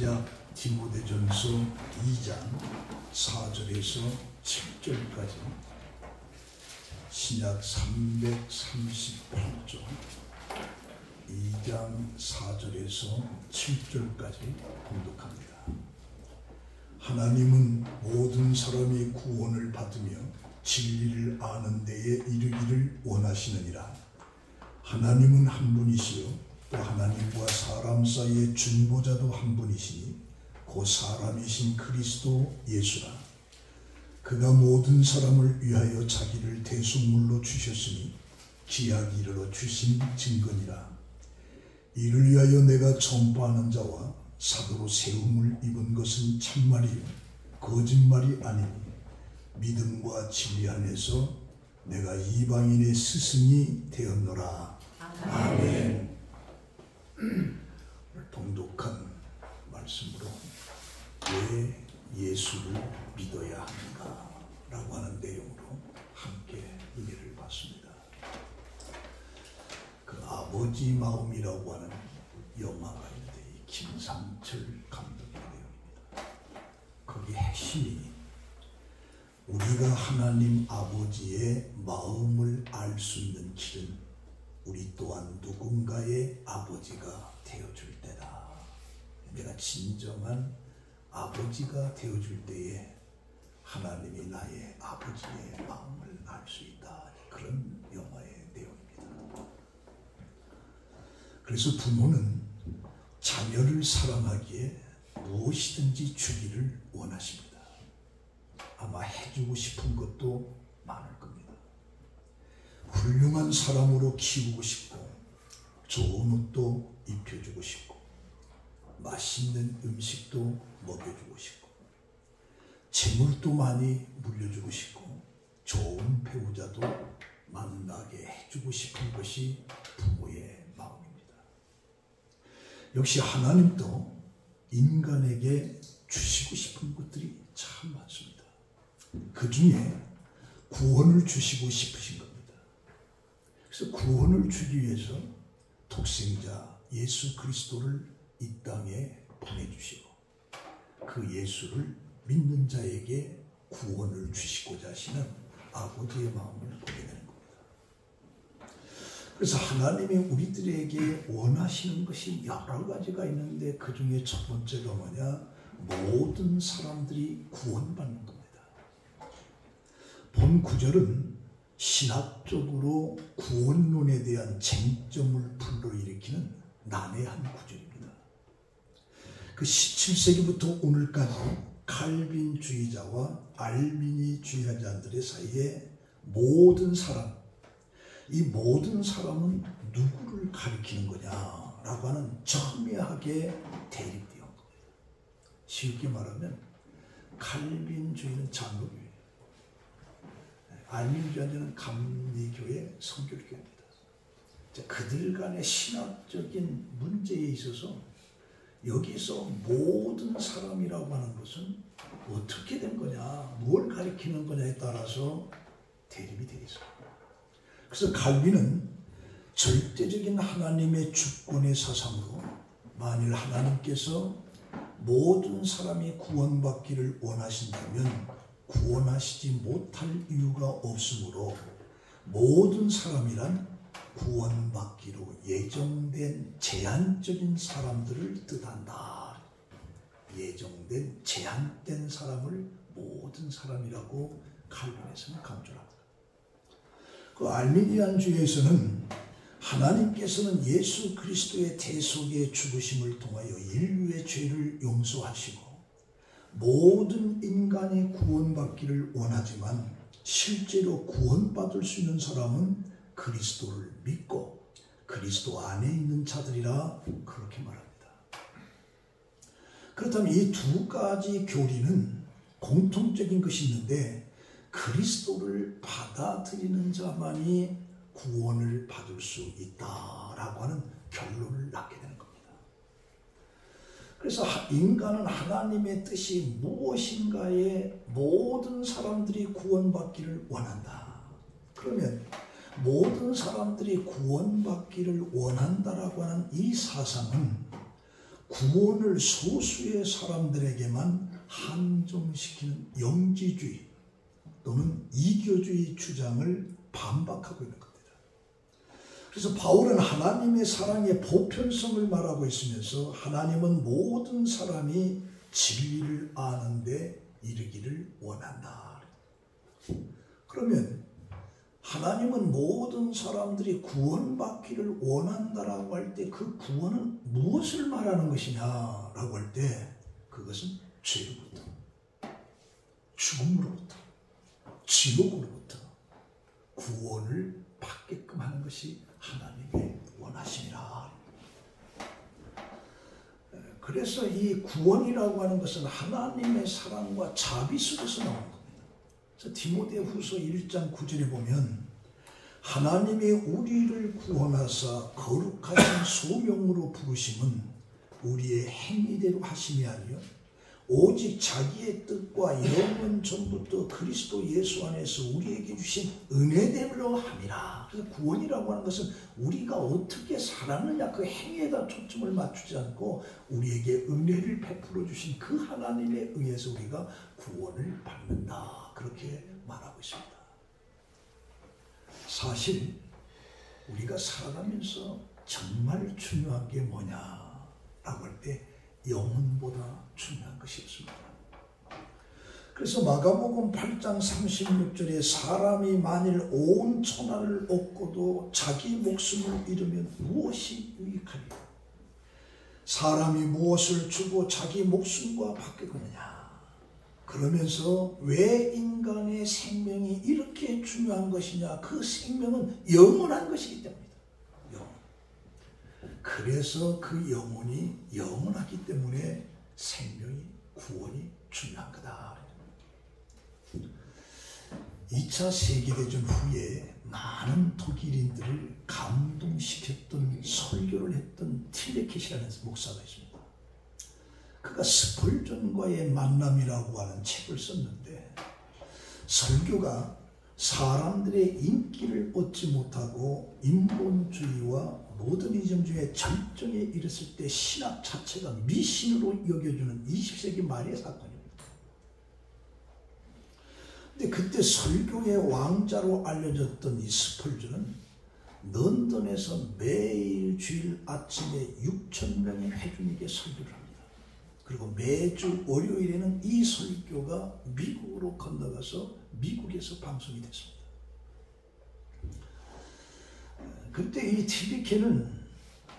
시작 디모데전서 2장 4절에서 7절까지 신약 338쪽 2장 4절에서 7절까지 공독합니다. 하나님은 모든 사람이 구원을 받으며 진리를 아는 데에 이르기를 원하시느니라. 하나님은 한 분이시요 또 하나님과 사람 사이의 중보자도 한 분이시니 곧 사람이신 그리스도 예수라. 그가 모든 사람을 위하여 자기를 대속물로 주셨으니 기약이 이르러 주신 증거니라. 이를 위하여 내가 전파하는 자와 사도로 세움을 입은 것은 참말이요 거짓말이 아니니 믿음과 진리 안에서 내가 이방인의 스승이 되었노라. 아멘. 오늘 동독한 말씀으로 왜 예수를 믿어야 하는가 라고 하는 내용으로 함께 은혜를 받습니다. 그 아버지 마음이라고 하는 영화가 있는데 이 김상철 감독의 내용입니다. 거기 핵심이 우리가 하나님 아버지의 마음을 알 수 있는 길은 우리 또한 누군가의 아버지가 되어줄 때다. 내가 진정한 아버지가 되어줄 때에 하나님이 나의 아버지의 마음을 알 수 있다. 그런 영화의 내용입니다. 그래서 부모는 자녀를 사랑하기에 무엇이든지 주기를 원하십니다. 아마 해주고 싶은 것도 많을 겁니다. 훌륭한 사람으로 키우고 싶고 좋은 옷도 입혀주고 싶고 맛있는 음식도 먹여주고 싶고 재물도 많이 물려주고 싶고 좋은 배우자도 만나게 해주고 싶은 것이 부모의 마음입니다. 역시 하나님도 인간에게 주시고 싶은 것들이 참 많습니다. 그 중에 구원을 주시고 싶으신 겁니다. 그래서 구원을 주기 위해서 독생자 예수 그리스도를 이 땅에 보내주시고 그 예수를 믿는 자에게 구원을 주시고자 하시는 아버지의 마음을 보게 되는 겁니다. 그래서 하나님이 우리들에게 원하시는 것이 여러 가지가 있는데 그 중에 첫 번째가 뭐냐? 모든 사람들이 구원받는 겁니다. 본 구절은 신학적으로 구원론에 대한 쟁점을 불러일으키는 난해한 구절입니다. 그 17세기부터 오늘까지 칼빈주의자와 알미니주의자들의 사이에 모든 사람, 이 모든 사람은 누구를 가리키는 거냐라고 하는 첨예하게 대립되어 온 겁니다. 쉽게 말하면 칼빈주의는 장로교회, 알미니주의자는 감리교회, 성결교회입니다. 그들 간의 신학적인 문제에 있어서 여기서 모든 사람이라고 하는 것은 어떻게 된 거냐, 뭘 가리키는 거냐에 따라서 대립이 되어 있습니다. 그래서 칼빈은 절대적인 하나님의 주권의 사상으로 만일 하나님께서 모든 사람이 구원받기를 원하신다면 구원하시지 못할 이유가 없으므로 모든 사람이란 구원받기로 예정된 제한적인 사람들을 뜻한다. 예정된 제한된 사람을 모든 사람이라고 칼빈에서는 강조합니다. 그 알미니안주의에서는 하나님께서는 예수 그리스도의 대속의 죽으심을 통하여 인류의 죄를 용서하시고 모든 인간이 구원받기를 원하지만 실제로 구원받을 수 있는 사람은 그리스도를 믿고 그리스도 안에 있는 자들이라 그렇게 말합니다. 그렇다면 이 두 가지 교리는 공통적인 것이 있는데 그리스도를 받아들이는 자만이 구원을 받을 수 있다라고 하는 결론을 낳게 되는 겁니다. 그래서 인간은 하나님의 뜻이 무엇인가에 모든 사람들이 구원받기를 원한다. 그러면 모든 사람들이 구원받기를 원한다라고 하는 이 사상은 구원을 소수의 사람들에게만 한정시키는 영지주의 또는 이교주의 주장을 반박하고 있는 겁니다. 그래서 바울은 하나님의 사랑의 보편성을 말하고 있으면서 하나님은 모든 사람이 진리를 아는 데 이르기를 원한다. 그러면 하나님은 모든 사람들이 구원받기를 원한다라고 할 때 그 구원은 무엇을 말하는 것이냐라고 할 때 그것은 죄로부터, 죽음으로부터, 지옥으로부터 구원을 받게끔 하는 것이 하나님의 원하심이라. 그래서 이 구원이라고 하는 것은 하나님의 사랑과 자비 속에서 나오는 겁니다. 그래서 디모데후서 1장 9절에 보면 하나님이 우리를 구원하사 거룩하신 소명으로 부르심은 우리의 행위대로 하심이 아니요 오직 자기의 뜻과 영원 전부터 그리스도 예수 안에서 우리에게 주신 은혜대로 함이라. 그래서 구원이라고 하는 것은 우리가 어떻게 살았느냐 그 행위에다 초점을 맞추지 않고 우리에게 은혜를 베풀어 주신 그 하나님에 의해서 우리가 구원을 받는다. 그렇게 말하고 있습니다. 사실 우리가 살아가면서 정말 중요한 게 뭐냐라고 할 때 영혼보다 중요한 것이 없습니다. 그래서 마가복음 8장 36절에 사람이 만일 온 천하를 얻고도 자기 목숨을 잃으면 무엇이 유익하리요? 사람이 무엇을 주고 자기 목숨과 바꾸느냐? 그러면서 왜 인간의 생명이 이렇게 중요한 것이냐? 그 생명은 영원한 것이기 때문입니다. 그래서 그 영혼이 영원하기 때문에 생명이, 구원이 중요한 거다. 2차 세계대전 후에 많은 독일인들을 감동시켰던 설교를 했던 틸레켓이라는 목사가 있습니다. 그가 스펄전과의 만남이라고 하는 책을 썼는데 설교가 사람들의 인기를 얻지 못하고 인본주의와 모더니즘주의의 절정에 이르렀을 때 신학 자체가 미신으로 여겨주는 20세기 말의 사건입니다. 근데 그때 설교의 왕자로 알려졌던 이 스펄전은 런던에서 매일 주일 아침에 6,000명의 회중에게 설교를 합니다. 그리고 매주 월요일에는 이 설교가 미국으로 건너가서 미국에서 방송이 됐습니다. 그때 이 틸리케는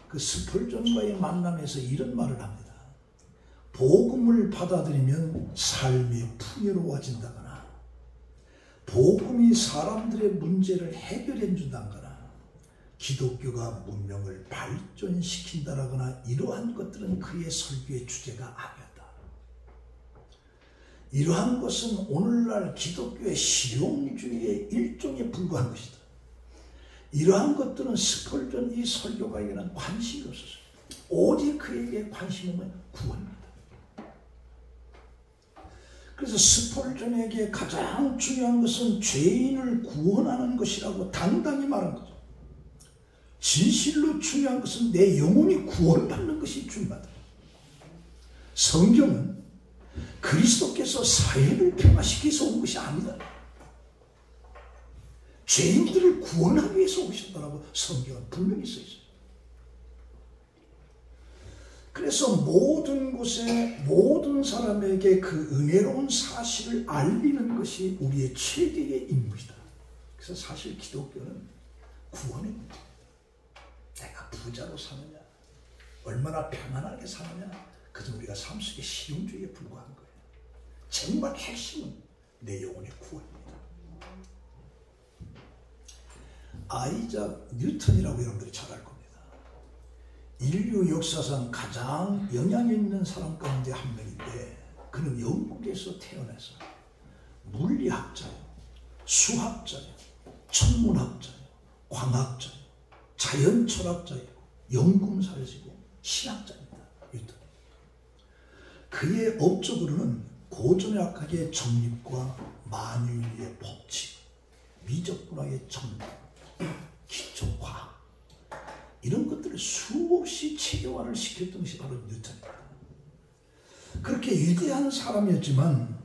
그 스펄전과의 만남에서 이런 말을 합니다. 복음을 받아들이면 삶이 풍요로워진다거나 복음이 사람들의 문제를 해결해 준다거나 기독교가 문명을 발전시킨다거나 이러한 것들은 그의 설교의 주제가 아니었다. 이러한 것은 오늘날 기독교의 실용주의의 일종에 불과한 것이다. 이러한 것들은 스펄전 이 설교가에게는 관심이 없었어요. 오직 그에게 관심이 뭐냐? 구원입니다. 그래서 스펄전에게 가장 중요한 것은 죄인을 구원하는 것이라고 당당히 말한 거죠. 진실로 중요한 것은 내 영혼이 구원받는 것이 중요하다. 성경은 그리스도께서 사회를 평화시키기 위해서 온 것이 아니다. 죄인들을 구원하기 위해서 오셨다라고 성경은 분명히 써 있어요. 그래서 모든 곳에 모든 사람에게 그 은혜로운 사실을 알리는 것이 우리의 최대의 임무이다. 그래서 사실 기독교는 구원의 문제입니다. 내가 부자로 사느냐, 얼마나 평안하게 사느냐, 그저 우리가 삶 속의 실용주의에 불과한 거예요. 정말 핵심은 내 영혼의 구원입니다. 아이작 뉴턴이라고 여러분들이 잘 알 겁니다. 인류 역사상 가장 영향 있는 사람 가운데 한 명인데 그는 영국에서 태어나서 물리학자예요, 수학자예요, 천문학자예요, 광학자예요, 자연철학자이고 연금사이고 신학자입니다. 뉴턴. 그의 업적으로는 고전학학의 정립과 만유인의 법칙, 미적분학의 정립, 기초과학 이런 것들을 수없이 체계화를 시켰던 것이 바로 뉴턴입니다. 그렇게 위대한 사람이었지만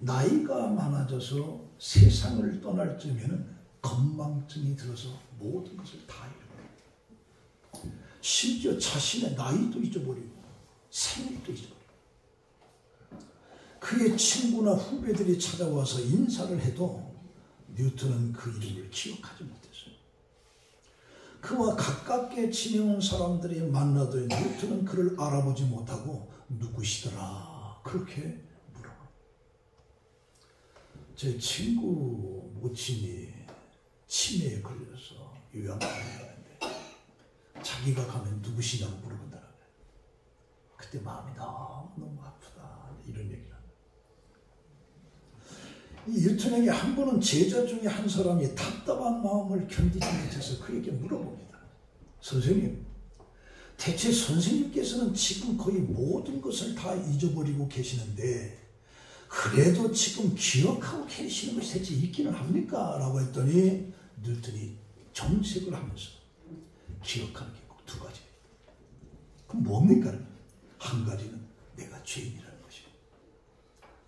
나이가 많아져서 세상을 떠날 즈음에는 건망증이 들어서 모든 것을 다 잃어버려요. 심지어 자신의 나이도 잊어버리고 생일도 잊어버려요. 그의 친구나 후배들이 찾아와서 인사를 해도 뉴턴은 그 이름을 기억하지 못했어요. 그와 가깝게 지내온 사람들이 만나도 뉴턴은 그를 알아보지 못하고 누구시더라 그렇게 물어봐요. 제 친구 모친이 치매에 걸려서 요양원에 가는데 자기가 가면 누구시냐고 물어본다라고요. 그때 마음이 너무 아프다 이런 얘기를 합니다. 이 뉴턴에게 한 번은 제자 중에 한 사람이 답답한 마음을 견디지 못해서 그에게 물어봅니다. 선생님, 대체 선생님께서는 지금 거의 모든 것을 다 잊어버리고 계시는데 그래도 지금 기억하고 계시는 것이 대체 있기는 합니까? 라고 했더니 뉴턴이 정색을 하면서 기억하는 게 꼭 두 가지입니다. 그럼 뭡니까? 한 가지는 내가 죄인이라는 것이고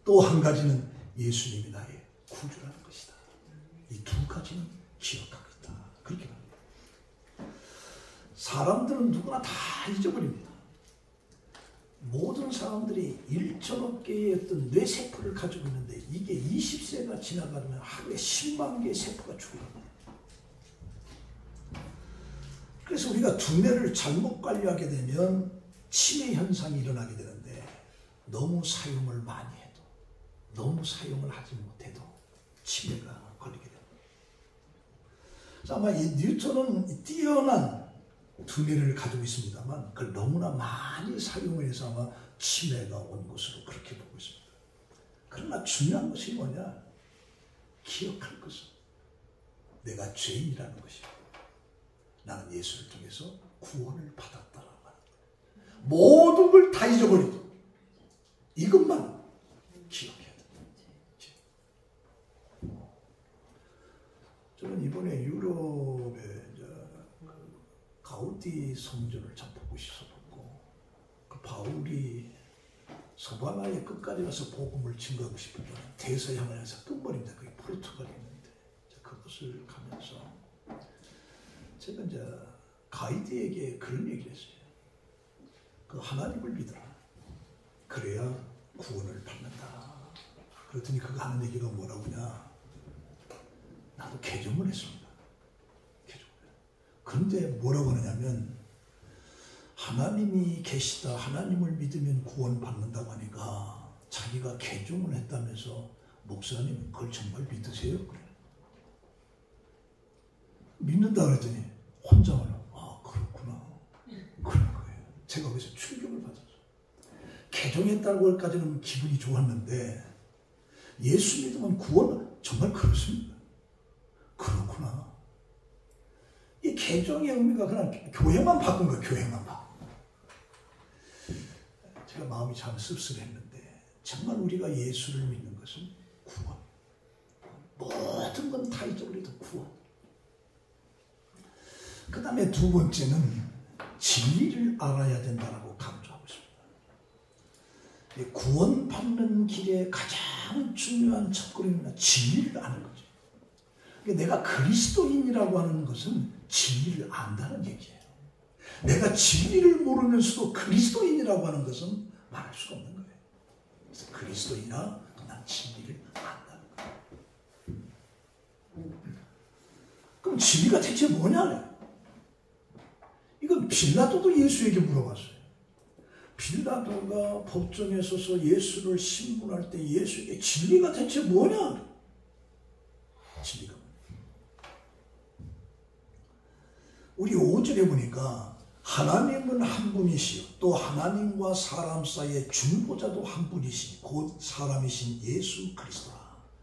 또 한 가지는 예수님이 나의 구주라는 것이다. 이 두 가지는 기억하고 있다. 그렇게 말합니다. 사람들은 누구나 다 잊어버립니다. 모든 사람들이 1천억 개의 어떤 뇌세포를 가지고 있는데 이게 20세가 지나가면 하루에 10만 개의 세포가 죽어갑니다. 그래서 우리가 두뇌를 잘못 관리하게 되면 치매 현상이 일어나게 되는데 너무 사용을 많이 해도 너무 사용을 하지 못해도 치매가 걸리게 됩니다. 아마 이 뉴턴은 뛰어난 두뇌를 가지고 있습니다만 그걸 너무나 많이 사용을 해서 아마 치매가 온 것으로 그렇게 보고 있습니다. 그러나 중요한 것이 뭐냐? 기억할 것은 내가 죄인이라는 것이고 나는 예수를 통해서 구원을 받았다라고 하는 거예요. 모든 걸 다 잊어버리고 이것만 기억해야 돼요. 저는 이번에 유럽에 가우디 성전을 참 보고 싶었고 그 바울이 서바나의 끝까지 가서 복음을 증거하고 싶은 거는 대서양을 해서 끝머리입니다. 그게 포르투갈이 있는데 그것을 가면서 제가 이제 가이드에게 그런 얘기를 했어요. 그 하나님을 믿어라. 그래야 구원을 받는다. 그랬더니 그가 하는 얘기가 뭐라고냐? 나도 개종을 했습니다. 그런데 뭐라고 하느냐면 하나님이 계시다. 하나님을 믿으면 구원받는다고 하니까 자기가 개종을 했다면서 목사님 그걸 정말 믿으세요? 그래. 믿는다 그랬더니 혼자만 그렇구나. 그런 거예요. 제가 그래서 충격을 받았어요. 개종했다고 할까지는 기분이 좋았는데 예수 믿으면 구원 정말 그렇습니다. 그렇구나. 이 개종의 의미가 그냥 교회만 바꾼 거예요. 교회만 바꾼 거예요. 제가 마음이 참 씁쓸했는데 정말 우리가 예수를 믿는 것은 구원. 모든 건 다 잊어버려도 구원. 그 다음에 두 번째는 진리를 알아야 된다고 강조하고 있습니다. 구원받는 길의 가장 중요한 첫걸음은 진리를 아는 거죠. 내가 그리스도인이라고 하는 것은 진리를 안다는 얘기예요. 내가 진리를 모르면서도 그리스도인이라고 하는 것은 말할 수가 없는 거예요. 그래서 그리스도인이나 난 진리를 안다는 거예요. 그럼 진리가 대체 뭐냐? 이건 빌라도도 예수에게 물어봤어요. 빌라도가 법정에 서서 예수를 신문할 때 예수에게 진리가 대체 뭐냐? 진리가 우리 5절에 보니까 하나님은 한 분이시요 또 하나님과 사람 사이의 중보자도 한 분이시니 곧 사람이신 예수 그리스도라.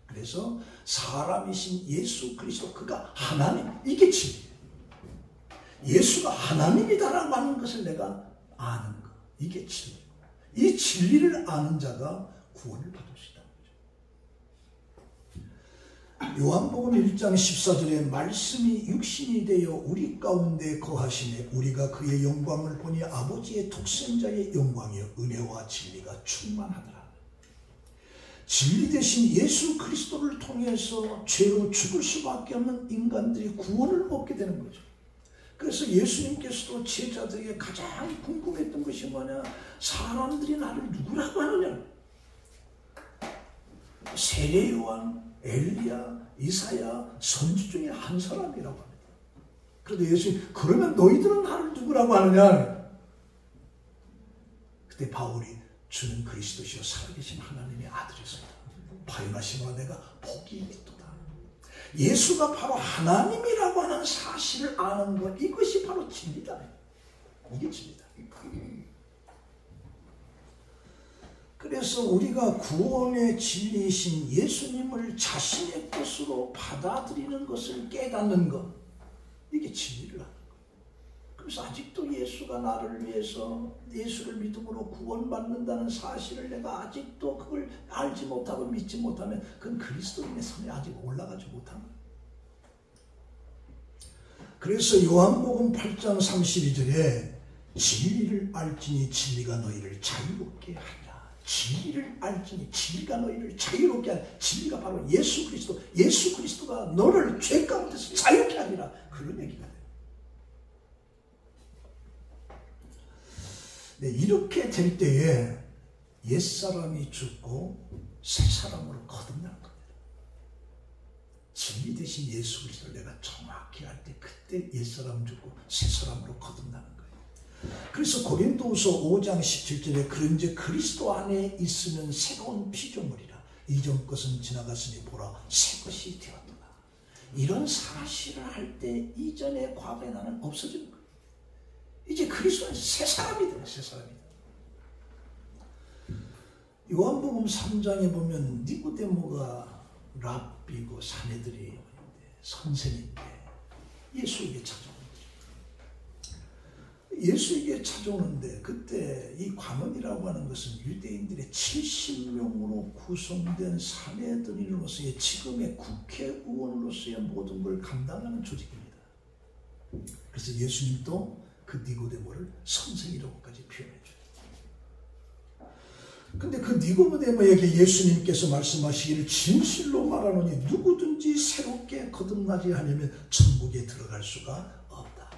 그래서 사람이신 예수 그리스도 그가 하나님 이게 진리예요. 예수가 하나님이다라고 하는 것을 내가 아는 것 이게 진리예요. 이 진리를 아는 자가 구원을 받을 수 있다는 요한복음 1장 14절에 말씀이 육신이 되어 우리 가운데 거하시네 우리가 그의 영광을 보니 아버지의 독생자의 영광이여 은혜와 진리가 충만하더라. 진리 대신 예수 그리스도를 통해서 죄로 죽을 수밖에 없는 인간들이 구원을 얻게 되는 거죠. 그래서 예수님께서도 제자들에게 가장 궁금했던 것이 뭐냐? 사람들이 나를 누구라고 하느냐? 세례 요한, 엘리야, 이사야, 선지 중에 한 사람이라고 합니다. 그런데 예수님, 그러면 너희들은 나를 누구라고 하느냐? 그때 바울이 주는 그리스도시요 살아계신 하나님의 아들이소이다. 바요나시모나 내가 복이 있도다. 예수가 바로 하나님이라고 하는 사실을 아는 것, 이것이 바로 진리다. 이게 진리다. 그래서 우리가 구원의 진리이신 예수님을 자신의 것으로 받아들이는 것을 깨닫는 것, 이게 진리를 하는 거예요. 그래서 아직도 예수가 나를 위해서 예수를 믿음으로 구원받는다는 사실을 내가 아직도 그걸 알지 못하고 믿지 못하면 그건 그리스도인의 선에 아직 올라가지 못한 거예요. 그래서 요한복음 8장 32절에 진리를 알지니 진리가 너희를 자유롭게 하리라. 진리를 알지니 진리가 너희를 자유롭게 하리라. 진리가 바로 예수 그리스도, 예수 그리스도가 너를 죄 가운데서 자유롭게 하리라. 그런 얘기가 돼요. 네, 이렇게 될 때에 옛사람이 죽고 새사람으로 거듭나는 겁니다. 진리 대신 예수 그리스도를 내가 정확히 알 때 그때 옛사람 죽고 새사람으로 거듭나는 거예요. 그래서 고린도후서 5장 17절에 그런즉 그리스도 안에 있으면 새로운 피조물이라 이전 것은 지나갔으니 보라 새 것이 되었도다. 이런 사실을 할 때 이전의 과거의 나는 없어지는 거예요. 이제 그리스도 안에서 새 사람이 돼요. 새 사람이 돼요. 요한복음 3장에 보면 니고데모가 랍비고 사내들이 선생님께 예수에게 찾아오는 거죠. 예수에게 찾아오는데 그때 이 관원이라고 하는 것은 유대인들의 70명으로 구성된 사내들로서의 지금의 국회의원으로서의 모든 걸 감당하는 조직입니다. 그래서 예수님도 그 니고데모를 선생이라고까지 표현해줘요. 근데 그 니고데모에게 예수님께서 말씀하시기를 진실로 말하노니 누구든지 새롭게 거듭나지 않으면 천국에 들어갈 수가 없다.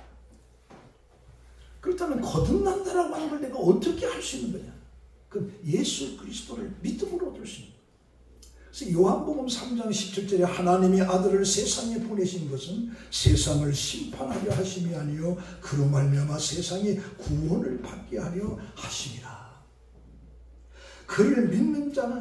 그렇다면 거듭난다라고 하는 걸 내가 어떻게 할 수 있는 거냐? 그럼 예수 그리스도를 믿음으로 얻을 수 있는 거예요. 그래서 요한복음 3장 17절에 하나님이 아들을 세상에 보내신 것은 세상을 심판하려 하심이 아니요 그로 말미암아 세상이 구원을 받게 하려 하심이라. 그를 믿는 자는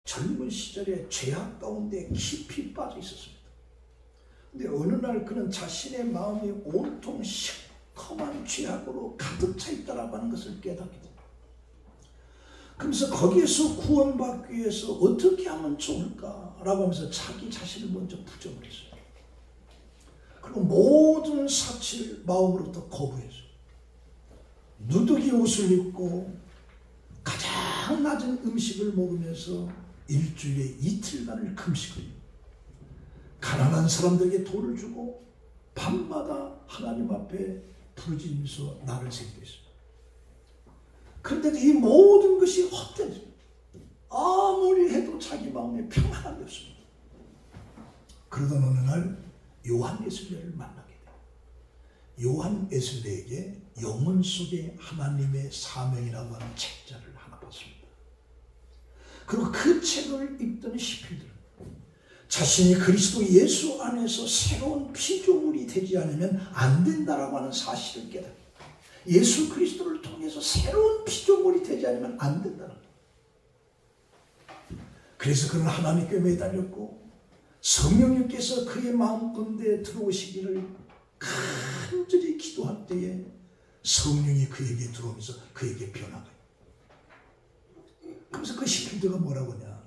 젊은 시절에 죄악 가운데 깊이 빠져 있었습니다. 근데 어느 날 그는 자신의 마음이 온통 시커먼 죄악으로 가득 차 있다라고 하는 것을 깨닫게 됩니다. 그러면서 거기에서 구원받기 위해서 어떻게 하면 좋을까라고 하면서 자기 자신을 먼저 부정을 했어요. 그리고 모든 사치를 마음으로부터 거부했어요. 누더기 옷을 입고 가장 낮은 음식을 먹으면서 일주일에 이틀간을 금식을 가난한 사람들에게 돈을 주고 밤마다 하나님 앞에 부르짖으면서 나를 새기고 있습니다. 그런데도 이 모든 것이 헛되죠. 아무리 해도 자기 마음에 평안함이 없습니다. 그러던 어느 날 요한 예술례를 만나게 돼요. 요한 예술례에게 영혼 속에 하나님의 사명이라고 하는 책자를 하나 받습니다. 그리고 그 책을 읽던 시필들은 자신이 그리스도 예수 안에서 새로운 피조물이 되지 않으면 안 된다라고 하는 사실을 깨닫습니다. 예수 그리스도를 통해서 새로운 피조물이 되지 않으면 안 된다는 거예요. 그래서 그는 하나님께 매달렸고 성령님께서 그의 마음 가운데 들어오시기를 간절히 기도할 때에 성령이 그에게 들어오면서 그에게 변화가 그래서 그 시필드가 뭐라고 하냐.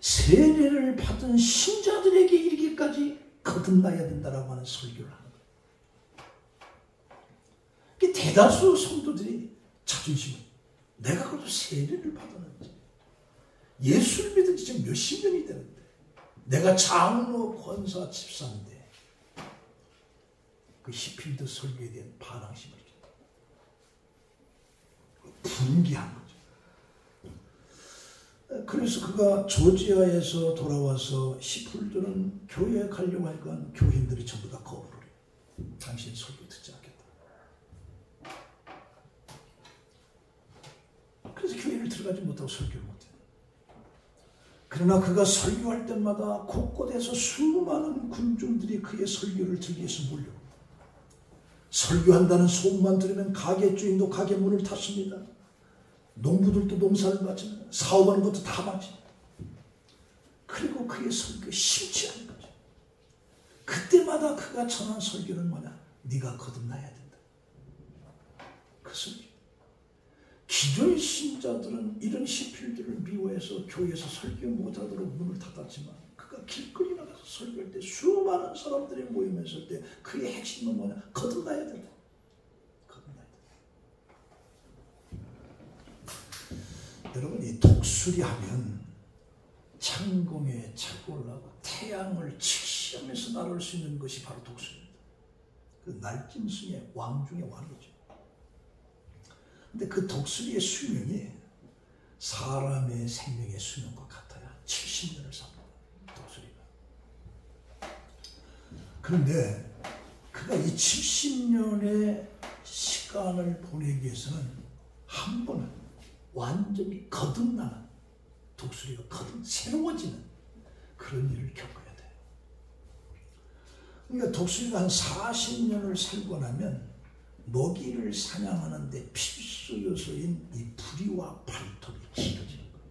세례를 받은 신자들에게 이르기까지 거듭나야 된다라고 하는 설교를 하는 거예요. 대다수 성도들이 자존심을, 내가 그래도 세례를 받았는지, 예수를 믿은 지 지금 몇십 년이 되는데, 내가 장로, 권사, 집사인데, 그 시필드 설교에 대한 반항심을 분개한 거죠. 그래서 그가 조지아에서 돌아와서 시필드는 교회에 가려고 하니까 교인들이 전부 다 거부를 해요. 당신 설교 듣지 않겠다. 그래서 교회를 들어가지 못하고 설교를 못해요. 그러나 그가 설교할 때마다 곳곳에서 수많은 군중들이 그의 설교를 듣기 위해서 몰려옵니다. 설교한다는 소문만 들으면 가게 주인도 가게 문을 닫습니다. 농부들도 농사를 마칩니다. 사업하는 것도 다 마칩니다. 그리고 그의 설교에 심취 않은 거죠. 그때마다 그가 전한 설교는 뭐냐? 네가 거듭나야 된다. 그 설교. 기존 신자들은 이런 시필들을 미워해서 교회에서 설교 못하도록 문을 닫았지만, 그가 길거리 나가서 설교할 때 수많은 사람들이 모이면서 때 그의 핵심은 뭐냐? 거듭나야 된다. 거듭나야 된다. 여러분, 이 독수리 하면 창공에 차고 올라가 태양을 직시하면서 날을 수 있는 것이 바로 독수리입니다. 그 날짐승의 왕 중의 왕이죠. 근데 그 독수리의 수명이 사람의 생명의 수명과 같아야 70년을 삽니다. 독수리가. 그런데 그가 이 70년의 시간을 보내기 위해서는 한 번은 완전히 거듭나는, 독수리가 새로워지는 그런 일을 겪어야 돼요. 그러니까 독수리가 한 40년을 살고 나면 먹이를 사냥하는데 필수 요소인 이 부리와 발톱이 길어지는 거예요.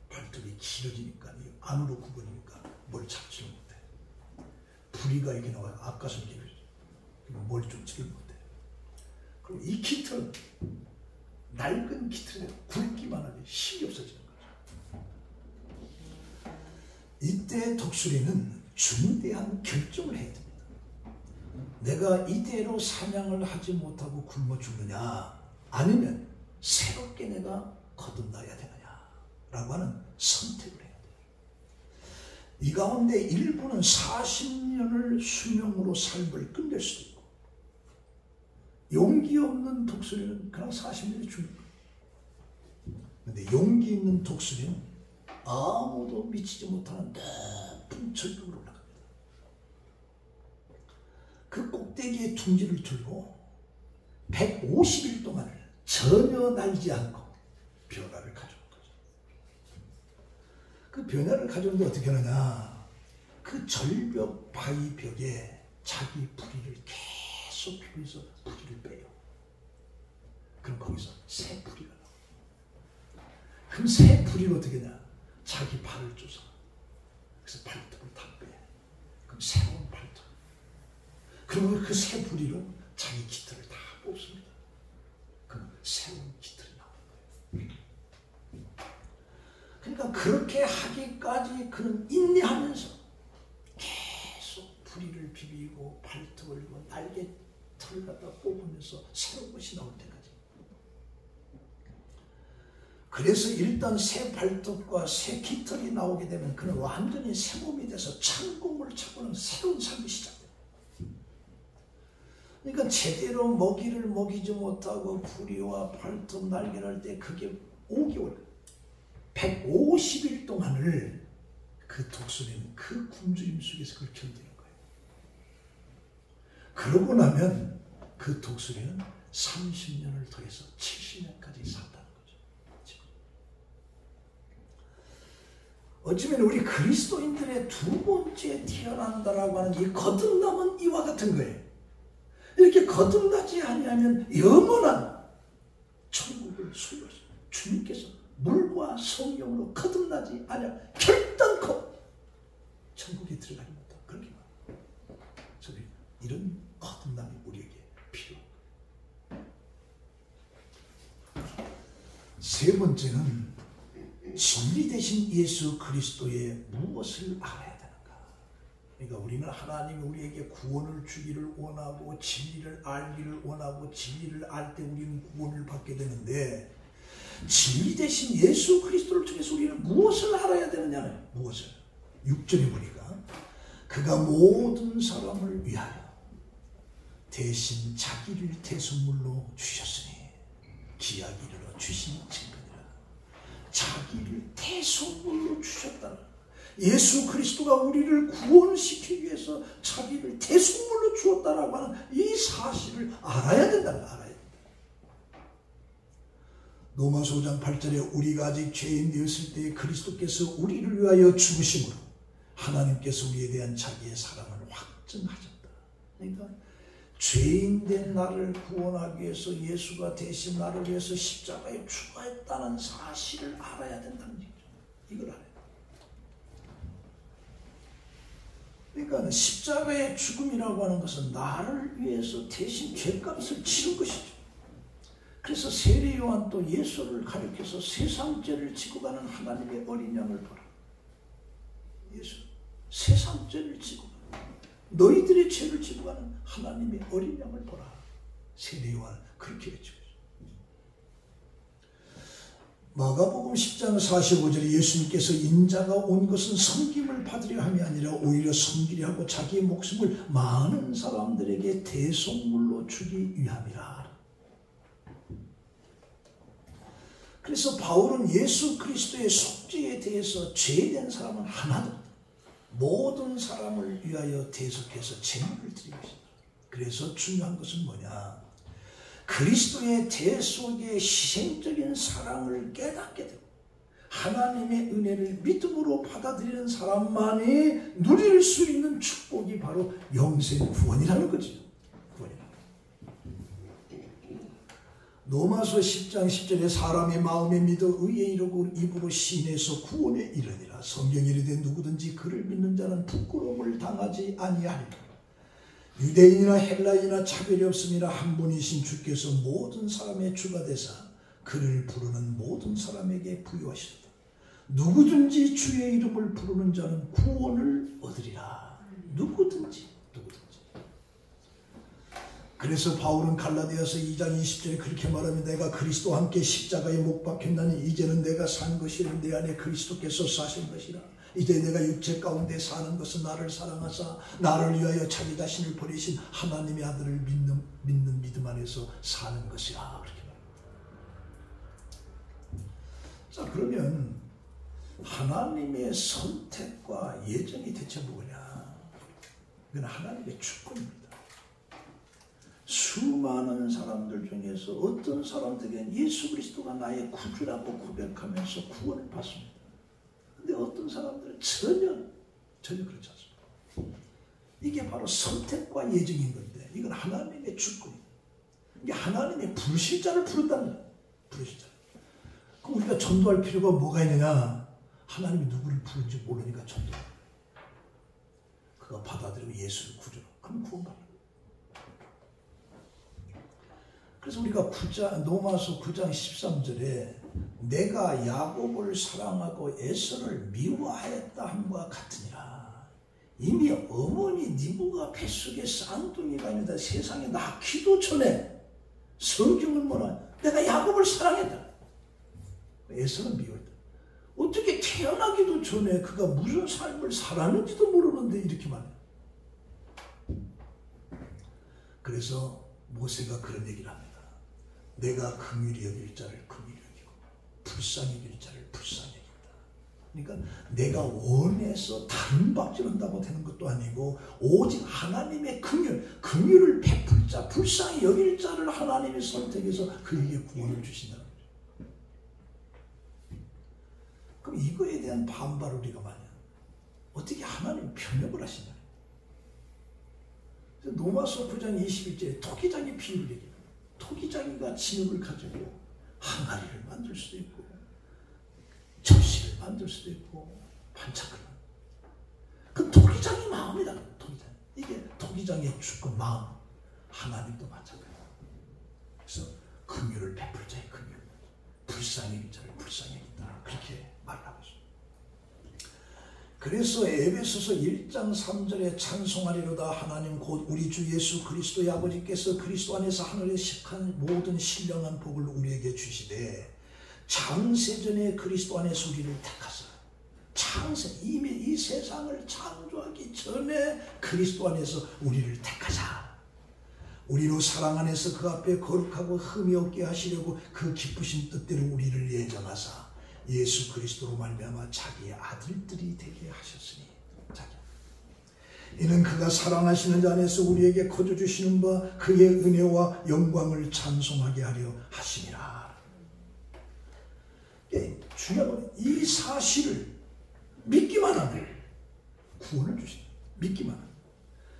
발톱이 길어지니까 안으로 굽으니까 뭘 잡지를 못해. 부리가 이렇게 나와요. 앞가슴 길어져. 뭘 쫓지를 못해. 그리고 이 깃털은 낡은 깃털에 굵기만 하면 힘이 없어지는 거죠. 이때 독수리는 중대한 결정을 해야 됩니다. 내가 이대로 사냥을 하지 못하고 굶어 죽느냐, 아니면 새롭게 내가 거듭나야 되느냐 라고 하는 선택을 해야 돼요. 이 가운데 일부는 40년을 수명으로 삶을 끝낼 수도 있고, 용기 없는 독수리는 그냥 40년이 죽는 거예요. 그런데 용기 있는 독수리는 아무도 미치지 못하는 높은 절벽으로 올라갑니다. 그 꼭대기에 둥지를 들고 150일 동안을 전혀 날지 않고 변화를 가져온 거죠. 그 변화를 가져오는데 어떻게 하느냐? 그 절벽 바위 벽에 자기 부리를 계속 펴면서 부리를 빼요. 그럼 거기서 새 부리가 나와요. 그럼 새 부리를 어떻게 하냐? 자기 발을 쪼서, 그래서 발톱을 다 빼. 그럼 새로운 발톱. 그리고 그 새 부리로 자기 깃털을 다 뽑습니다. 그럼 새로운 깃털이 나오는 거예요. 그러니까 그렇게 하기까지 그는 인내하면서 계속 부리를 비비고 발톱을 이고 날개 털을 갖다 뽑으면서 새로운 것이 나올 때까지. 그래서 일단 새 발톱과 새 깃털이 나오게 되면 그는 완전히 새 몸이 돼서 창공을 차고는 새로운 삶이 시작됩니다. 그러니까 제대로 먹이를 먹이지 못하고 부리와 발톱, 날개를 할 때 그게 5개월, 150일 동안을 그 독수리는 그 굶주림 속에서 그걸 견디는 거예요. 그러고 나면 그 독수리는 30년을 더해서 70년까지 산다는 거죠. 지금. 어쩌면 우리 그리스도인들의 두 번째 태어난다라고 하는 이 거듭남은 이와 같은 거예요. 이렇게 거듭나지 아니하면 영원한 천국을 소유하십니다. 주님께서 물과 성령으로 거듭나지 아니하면 결단코 천국에 들어가지 못하고 그렇게 말합니다. 저는 이런 거듭남이 우리에게 필요합니다. 세 번째는 진리 대신 예수 그리스도의 무엇을 알아야 되는가? 그러니까 우리는 하나님이 우리에게 구원을 주기를 원하고 진리를 알기를 원하고 진리를 알 때 우리는 구원을 받게 되는데 진리 대신 예수 그리스도를 통해서 우리는 무엇을 알아야 되느냐는 무엇을? 6절에 보니까 그가 모든 사람을 위하여 대신 자기를 대속물로 주셨으니 기약이 이르러 주신 증거니라. 자기를 대속물로 주셨다. 예수 그리스도가 우리를 구원시키기 위해서 자기를 대속물로 주었다라고 하는 이 사실을 알아야 된다는 거야. 알아야 된다. 로마서 5장 8절에 우리가 아직 죄인 되었을 때 그리스도께서 우리를 위하여 죽으심으로 하나님께서 우리에 대한 자기의 사랑을 확증하셨다. 그러니까 죄인된 나를 구원하기 위해서 예수가 대신 나를 위해서 십자가에 죽어했다는 사실을 알아야 된다는 얘기죠. 이걸 알아야 돼. 그러니까 십자가의 죽음이라고 하는 것은 나를 위해서 대신 죄값을 치른 것이죠. 그래서 세례 요한 또 예수를 가리켜서 세상 죄를 지고 가는 하나님의 어린 양을 보라. 예수 세상 죄를 지고 너희들의 죄를 지고 가는 하나님의 어린 양을 보라. 세례 요한 그렇게 외치고 있어요. 마가복음 10장 45절에 예수님께서 인자가 온 것은 섬김을 받으려 함이 아니라 오히려 섬기려 하고 자기의 목숨을 많은 사람들에게 대속물로 주기 위함이라. 그래서 바울은 예수 그리스도의 속죄에 대해서 죄된 사람은 하나도 없다. 모든 사람을 위하여 대속해서 제물을 드리고 있습니다. 그래서 중요한 것은 뭐냐? 그리스도의 대속의 희생적인 사랑을 깨닫게 되고 하나님의 은혜를 믿음으로 받아들이는 사람만이 누릴 수 있는 축복이 바로 영생 구원이라는 거죠. 로마서 10장 10절에 사람의 마음에 믿어 의에 이르고 입으로 시인해서 구원에 이르니라. 성경이 이르되 누구든지 그를 믿는 자는 부끄러움을 당하지 아니하리라. 유대인이나 헬라인이나 차별이 없음이라 한 분이신 주께서 모든 사람의 주가 되사 그를 부르는 모든 사람에게 부여하시도다. 누구든지 주의 이름을 부르는 자는 구원을 얻으리라. 누구든지. 그래서 바울은 갈라디아서 2장 20절에 그렇게 말합니다. 내가 그리스도와 함께 십자가에 못 박혔나니 이제는 내가 산 것이 아니라 내 안에 그리스도께서 사신 것이라. 이제 내가 육체 가운데 사는 것은 나를 사랑하사 나를 위하여 자기 자신을 버리신 하나님의 아들을 믿는 믿음 안에서 사는 것이라. 그렇게 말합니다. 자, 그러면 하나님의 선택과 예정이 대체 뭐냐? 이건 하나님의 주권입니다. 수많은 사람들 중에서 어떤 사람들에게는 예수 그리스도가 나의 구주라고 고백하면서 구원을 받습니다. 그런데 어떤 사람들은 전혀 그렇지 않습니다. 이게 바로 선택과 예정인 건데 이건 하나님의 주권입니다. 이게 하나님의 불신자를 부른다는 거예요. 불신자. 그럼 우리가 전도할 필요가 뭐가 있느냐? 하나님이 누구를 부른지 모르니까 전도해요. 그가 받아들이고 예수를 구주로. 그럼 구원받아요. 그래서 우리가 로마서 9장 13절에 내가 야곱을 사랑하고 에서를 미워하였다 함과 같으니라. 이미 어머니 니브가 뱃속에 쌍둥이가 있는데 세상에 낳기도 전에 성경은 뭐라? 내가 야곱을 사랑했다. 에서는 미워했다. 어떻게 태어나기도 전에 그가 무슨 삶을 살았는지도 모르는데 이렇게 말해요. 그래서 모세가 그런 얘기를 합니다. 내가 긍휼히 여길 자를 긍휼히 여기고 불쌍히 여길 자를 불쌍히 여긴다. 그러니까 내가 원해서 다른 박질 한다고 되는 것도 아니고 오직 하나님의 긍휼을 베풀 자, 불쌍히 여길 자를 하나님이 선택해서 그에게 구원을 주신다는 거죠. 그럼 이거에 대한 반발을 우리가 많이 합니다. 어떻게 하나님 편협을 하시냐? 로마서 9장 21절에 토기장의 비유를 얘기합니다. 토기장이가 진흙을 가지고 항아리를 만들 수도 있고 접시를 만들 수도 있고 반찬을. 그 토기장의 마음이다. 토기장. 이게 토기장의 주권 마음. 하나님도 마찬가지다. 그래서 긍휼을 베풀 자의 긍휼, 불쌍히 여긴 자를 불쌍히 여긴다. 그렇게 말하고 있습니다. 그래서 에베소서 1장 3절에 찬송하리로다. 하나님 곧 우리 주 예수 그리스도의 아버지께서 그리스도 안에서 하늘에 식한 모든 신령한 복을 우리에게 주시되 창세전에 그리스도 안에서 우리를 택하사 이미 이 세상을 창조하기 전에 그리스도 안에서 우리를 택하사 우리로 사랑 안에서 그 앞에 거룩하고 흠이 없게 하시려고 그 기쁘신 뜻대로 우리를 예정하사 예수 그리스도로 말미암아 자기의 아들들이 되게 하셨으니 이는 그가 사랑하시는 자 안에서 우리에게 거저 주시는 바 그의 은혜와 영광을 찬송하게 하려 하심이라. 중요한 건 이 사실을 믿기만 하면 구원을 주신다. 믿기만 하면.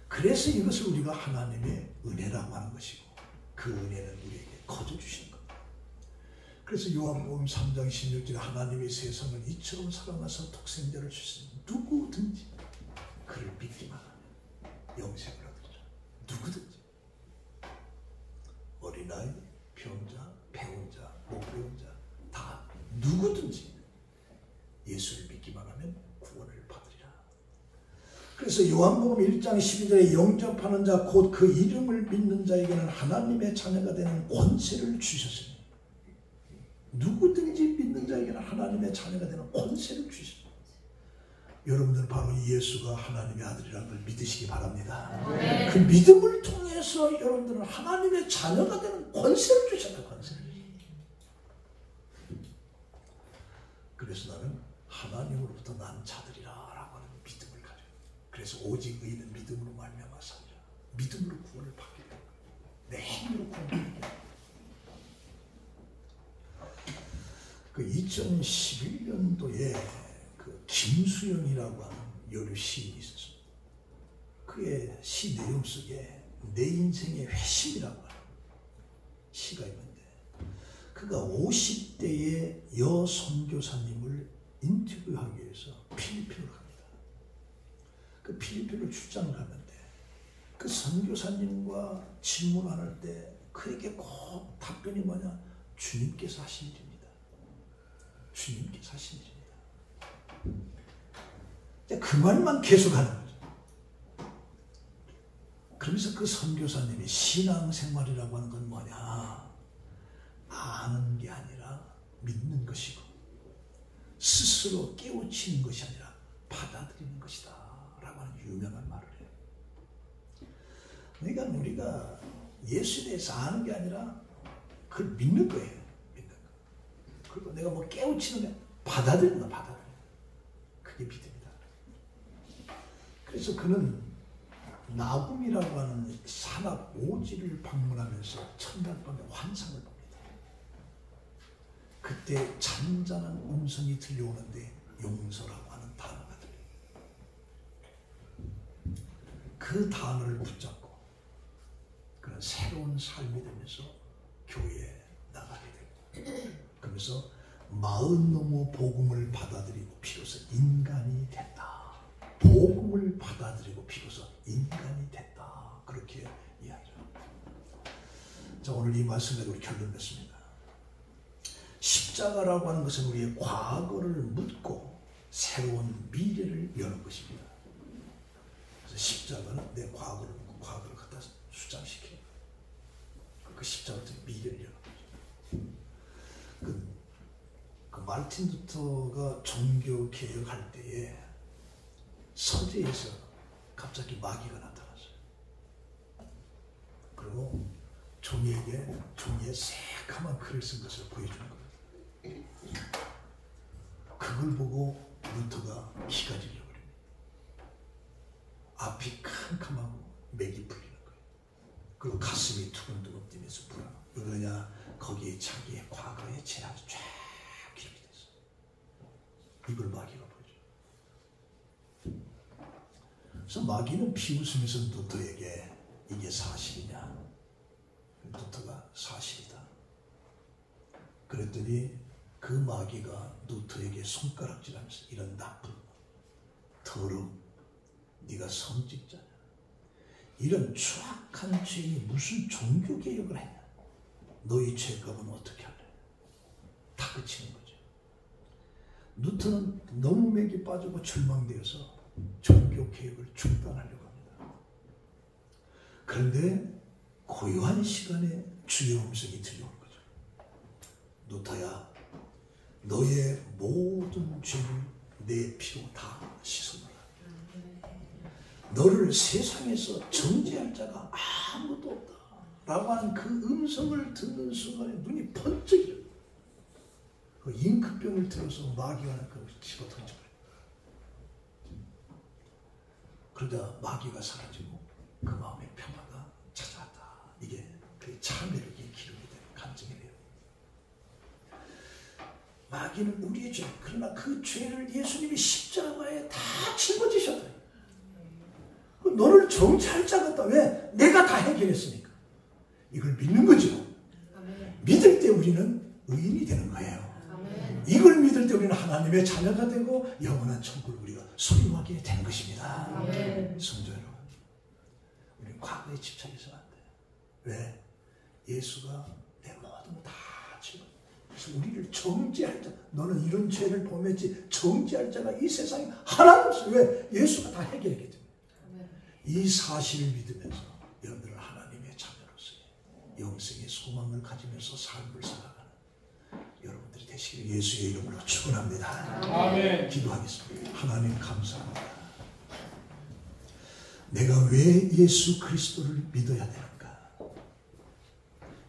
그래서 이것을 우리가 하나님의 은혜라고 하는 것이고 그 은혜는 우리에게 거저 주시는 겁니다. 그래서 요한복음 3장 16절에 하나님의 세상을 이처럼 사랑하사 독생자를 주시니 누구든지 그를 믿기만 하면 영생을 얻으리라. 누구든지 어린아이, 병자, 배운 자, 못 배운 자 다 누구든지 예수를 믿기만 하면 구원을 받으리라. 그래서 요한복음 1장 12절에 영접하는 자 곧 그 이름을 믿는 자에게는 하나님의 자녀가 되는 권세를 주셨으니 누구든지 믿는 자에게는 하나님의 자녀가 되는 권세를 주셨습니다. 여러분들은 바로 예수가 하나님의 아들이라는 걸 믿으시기 바랍니다. 네. 그 믿음을 통해서 여러분들은 하나님의 자녀가 되는 권세를 주셨다. 권세를. 그래서 나는 하나님으로부터 난 자들이라 라고 하는 믿음을 가져. 그래서 오직 의인은 믿음으로 말미암아 살리라. 믿음으로 구원을 받게 된 거예요. 내 힘으로 구원을 받게 된 거예요. 그 2011년도에 그 김수영이라고 하는 여류 시인이 있었습니다. 그의 시 내용 속에 내 인생의 회심이라고 하는 시가 있는데 그가 50대의 여 선교사님을 인터뷰하기 위해서 필리핀으로 갑니다. 그 필리핀으로 출장을 가는데 그 선교사님과 질문 안 할 때 그에게 꼭 답변이 뭐냐? 주님께서 하신 일입니다. 주님께서 하신 일입니다. 그 말만 계속하는 거죠. 그러면서 그 선교사님이 신앙생활이라고 하는 건 뭐냐? 아는 게 아니라 믿는 것이고 스스로 깨우치는 것이 아니라 받아들이는 것이다 라고 하는 유명한 말을 해요. 그러니까 우리가 예수에 대해서 아는 게 아니라 그걸 믿는 거예요. 믿는 거. 그리고 내가 뭐 깨우치는 게 받아들이는 거 받아들이는 거. 그게 믿음이다. 그래서 그는 나훔이라고 하는 산악 오지를 방문하면서 첫날 밤에 환상을 봅니다. 그때 잔잔한 음성이 들려오는데 용서라고 하는 단어가 들려요. 그 단어를 붙잡고 그런 새로운 삶이 되면서 교회에 나가게 되고 그러면서 마흔 넘어 복음을 받아들이고 비로소 인간이 됐다. 복음을 받아들이고 비로소 인간이 됐다. 그렇게 이야기를 합니다. 자, 오늘 이 말씀에 우리 결론 냈습니다. 십자가라고 하는 것은 우리의 과거를 묻고 새로운 미래를 여는 것입니다. 그래서 십자가는 내 과거를 묻고 과거를 갖다 수장시켜요. 그 십자가는 미래를 여는 거죠. 그 마르틴 루터가 종교 개혁할 때에 서재에서 갑자기 마귀가 나타났어요. 그리고 종이에 새카만 글을 쓴 것을 보여주는 거예요. 그걸 보고 루터가 기가 질려버립니다. 앞이 캄캄하고 맥이 풀리는 거예요. 그리고 가슴이 두근두근 뛰면서 불안하고. 왜 그러냐? 거기에 자기의 과거의 죄악이 쫙 기록이 됐어요. 이걸 마귀가 보여줘요. 그래서 마귀는 비웃으면서 루터에게 이게 사실이냐? 루터가 사실이다. 그랬더니 그 마귀가 루터에게 손가락질하면서 이런 나쁜 더러움, 네가 성직자냐? 이런 추악한 죄인이 무슨 종교개혁을 했냐? 너희 죄값은 어떻게 할래? 다 가르치는 거죠. 뉴턴은 너무 맥이 빠지고 절망되어서 종교 개혁을 중단하려고 합니다. 그런데 고요한 시간에 주의 음성이 들려오는 거죠. 뉴터야, 너의 모든 죄를 내 피로 다 씻어놓으라. 너를 세상에서 정죄할 자가 아무도 없다 라고 하는 그 음성을 듣는 순간에 눈이 번쩍 일어나. 그 잉크병을 들어서 마귀와는 그걸 집어 던져버려요. 그러다 마귀가 사라지고 그 마음의 평화가 찾아왔다. 이게 그 참회력의 기록이 되는 간증이래요. 마귀는 우리의 죄, 그러나 그 죄를 예수님이 십자가에 다 짊어지셨다. 너를 정죄할 자가 없다. 왜? 내가 다 해결했으니까. 이걸 믿는 거죠. 믿을 때 우리는 의인이 되는 거예요. 이걸 믿을 때 우리는 하나님의 자녀가 되고 영원한 천국을 우리가 소유하게 되는 것입니다. 성도 여러분, 우리는 과거에 집착해서는 안 돼요. 왜? 예수가 내 모든 거 다 지금. 그래서 우리를 정죄할 자, 너는 이런 죄를 범했지 정죄할 자가 이 세상에 하나도 없어요. 왜? 예수가 다 해결했기 때문에. 이 사실을 믿으면서 여러분들은 하나님의 자녀로서의 영생의 소망을 가지면서 삶을 살아가는 여러분들이 되시길 예수의 이름으로 축원합니다. 아멘. 기도하겠습니다. 하나님 감사합니다. 내가 왜 예수 그리스도를 믿어야 되는가?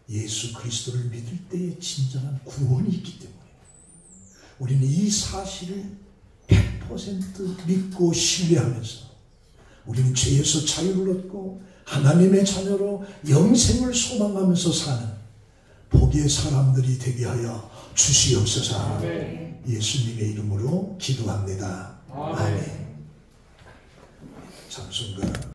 예수 그리스도를 믿을 때에 진정한 구원이 있기 때문에 우리는 이 사실을 100% 믿고 신뢰하면서 우리는 죄에서 자유를 얻고 하나님의 자녀로 영생을 소망하면서 사는 복의 사람들이 되게 하여 주시옵소서. 아멘. 예수님의 이름으로 기도합니다. 아멘. 잠순간